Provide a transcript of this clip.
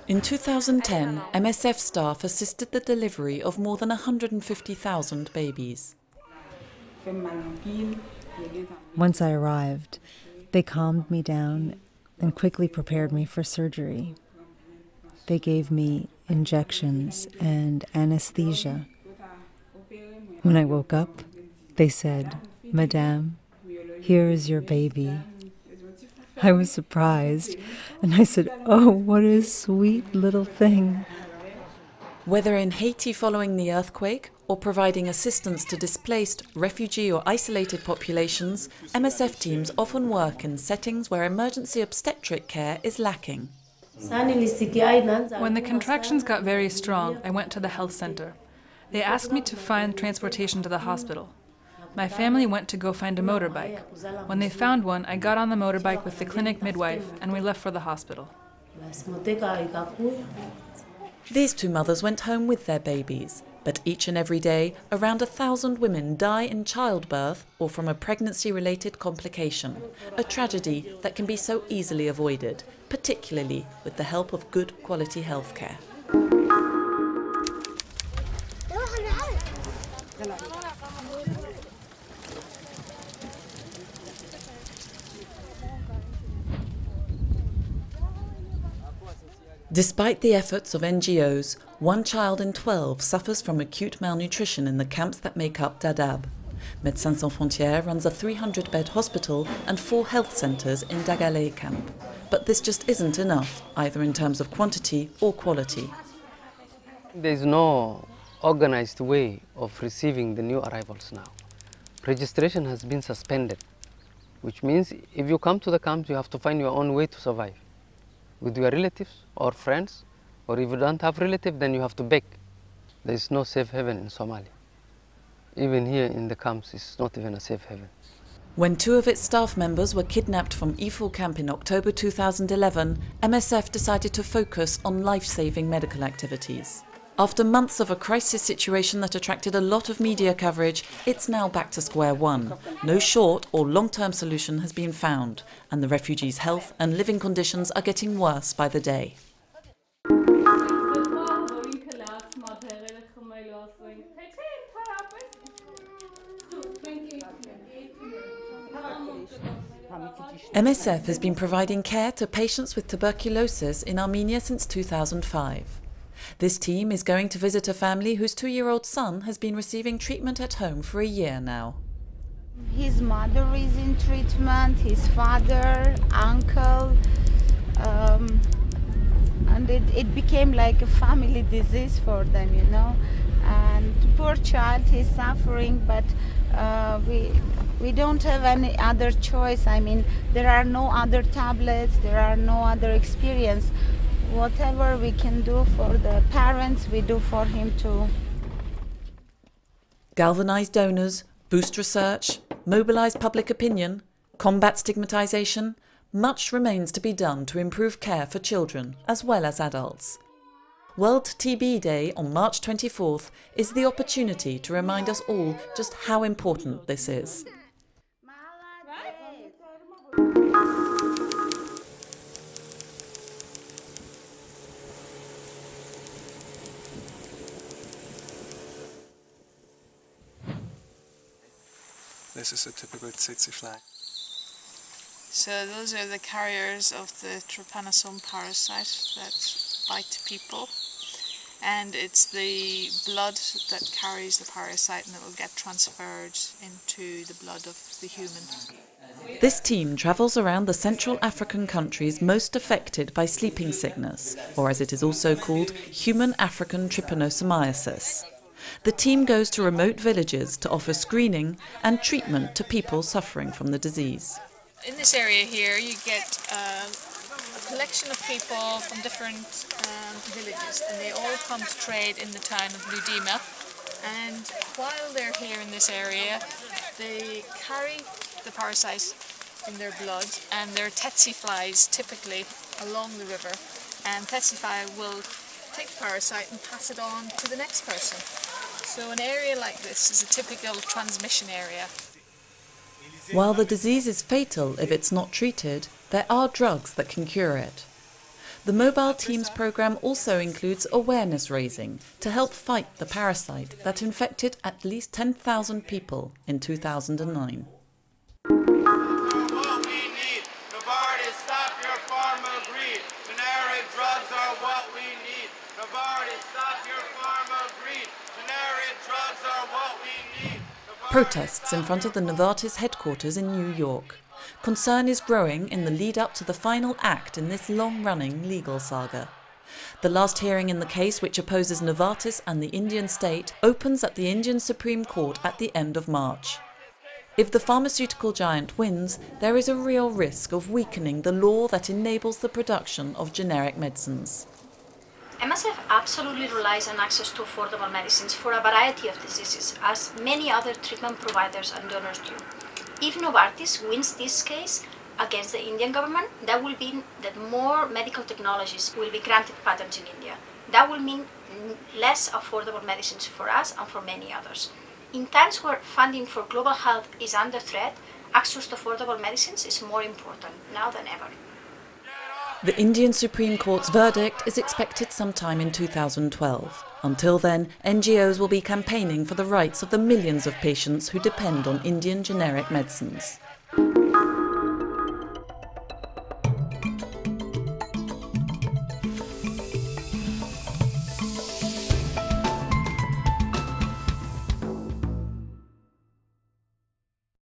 In 2010, MSF staff assisted the delivery of more than 150,000 babies. Once I arrived, they calmed me down and quickly prepared me for surgery. They gave me injections and anesthesia. When I woke up, they said, "Madame, here is your baby." I was surprised, and I said, "Oh, what a sweet little thing." Whether in Haiti following the earthquake or providing assistance to displaced, refugee or isolated populations, MSF teams often work in settings where emergency obstetric care is lacking. When the contractions got very strong, I went to the health center. They asked me to find transportation to the hospital. My family went to go find a motorbike. When they found one, I got on the motorbike with the clinic midwife and we left for the hospital. These two mothers went home with their babies, but each and every day, around 1,000 women die in childbirth or from a pregnancy-related complication, a tragedy that can be so easily avoided, particularly with the help of good quality healthcare. Despite the efforts of NGOs, 1 child in 12 suffers from acute malnutrition in the camps that make up Dadaab. Médicos Sem Fronteiras runs a 300-bed hospital and 4 health centres in Dadaab camp. But this just isn't enough, either in terms of quantity or quality. There is no organized way of receiving the new arrivals now. Registration has been suspended, which means if you come to the camps, you have to find your own way to survive. With your relatives or friends, or if you don't have relatives, then you have to beg. There is no safe haven in Somalia. Even here in the camps, it's not even a safe haven. When 2 of its staff members were kidnapped from Ifo camp in October 2011, MSF decided to focus on life-saving medical activities. After months of a crisis situation that attracted a lot of media coverage, it's now back to square one. No short or long-term solution has been found, and the refugees' health and living conditions are getting worse by the day. MSF has been providing care to patients with tuberculosis in Armenia since 2005. This team is going to visit a family whose 2-year-old son has been receiving treatment at home for a year now. His mother is in treatment, his father, uncle, and it became like a family disease for them, you know. And poor child, he's suffering, but we don't have any other choice. I mean, there are no other tablets, there are no other experience. Whatever we can do for the parents, we do for him too. Galvanise donors, boost research, mobilise public opinion, combat stigmatisation, much remains to be done to improve care for children as well as adults. World TB Day on March 24th is the opportunity to remind us all just how important this is. This is a typical tsetse fly. So those are the carriers of the trypanosome parasite that bite people, and it's the blood that carries the parasite and it will get transferred into the blood of the human. This team travels around the Central African countries most affected by sleeping sickness, or as it is also called, human African trypanosomiasis. The team goes to remote villages to offer screening and treatment to people suffering from the disease. In this area here you get a collection of people from different villages, and they all come to trade in the town of Ludima, and while they're here in this area they carry the parasite in their blood, and they're tsetse flies typically along the river, and tsetse fly will take the parasite and pass it on to the next person. So an area like this is a typical transmission area. While the disease is fatal if it's not treated, there are drugs that can cure it. The Mobile Teams programme also includes awareness raising to help fight the parasite that infected at least 10,000 people in 2009. Protests in front of the Novartis headquarters in New York. Concern is growing in the lead-up to the final act in this long-running legal saga. The last hearing in the case, which opposes Novartis and the Indian state, opens at the Indian Supreme Court at the end of March. If the pharmaceutical giant wins, there is a real risk of weakening the law that enables the production of generic medicines. MSF absolutely relies on access to affordable medicines for a variety of diseases, as many other treatment providers and donors do. If Novartis wins this case against the Indian government, that will mean that more medical technologies will be granted patents in India. That will mean less affordable medicines for us and for many others. In times where funding for global health is under threat, access to affordable medicines is more important now than ever. The Indian Supreme Court's verdict is expected sometime in 2012. Until then, NGOs will be campaigning for the rights of the millions of patients who depend on Indian generic medicines.